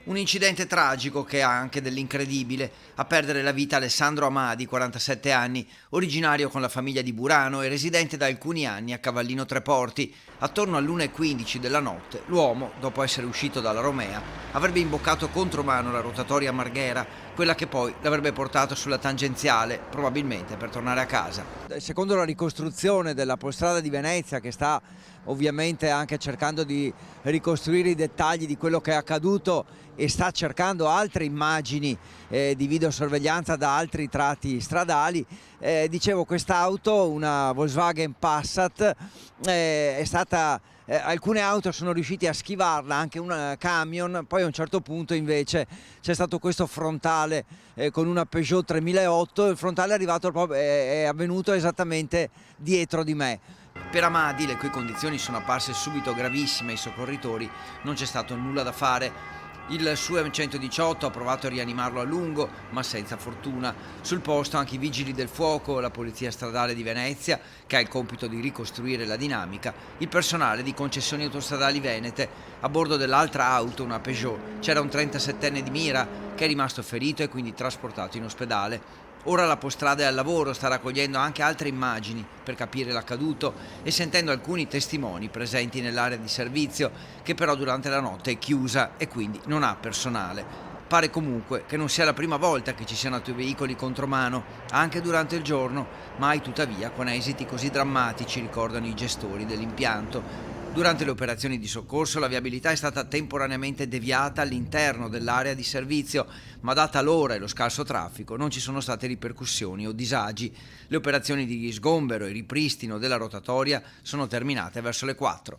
Un incidente tragico che ha anche dell'incredibile. A perdere la vita Alessandro Amadi, 47 anni, originario con la famiglia di Burano e residente da alcuni anni a Cavallino Treporti. Attorno all'1:15 della notte, l'uomo, dopo essere uscito dalla Romea, avrebbe imboccato contromano la rotatoria Marghera, quella che poi l'avrebbe portato sulla tangenziale, probabilmente per tornare a casa. Secondo la ricostruzione dell'autostrada di Venezia, che sta ovviamente anche cercando di ricostruire i dettagli di quello che è accaduto e sta cercando altre immagini di videosorveglianza da altri tratti stradali, dicevo, quest'auto, una Volkswagen Passat, è stata... alcune auto sono riusciti a schivarla, anche un camion, poi a un certo punto invece c'è stato questo frontale con una Peugeot 3008, il frontale è avvenuto esattamente dietro di me. Per Amadi, le cui condizioni sono apparse subito gravissime ai soccorritori, non c'è stato nulla da fare. Il SUEM 118 ha provato a rianimarlo a lungo, ma senza fortuna. Sul posto anche i vigili del fuoco, la polizia stradale di Venezia, che ha il compito di ricostruire la dinamica, il personale di concessioni autostradali venete. A bordo dell'altra auto, una Peugeot, c'era un 37enne di mira che è rimasto ferito e quindi trasportato in ospedale. Ora la Postrada è al lavoro, sta raccogliendo anche altre immagini per capire l'accaduto e sentendo alcuni testimoni presenti nell'area di servizio, che però durante la notte è chiusa e quindi non ha personale. Pare comunque che non sia la prima volta che ci siano autoveicoli contromano, anche durante il giorno, mai tuttavia con esiti così drammatici, ricordano i gestori dell'impianto. Durante le operazioni di soccorso la viabilità è stata temporaneamente deviata all'interno dell'area di servizio, ma data l'ora e lo scarso traffico non ci sono state ripercussioni o disagi. Le operazioni di sgombero e ripristino della rotatoria sono terminate verso le 4.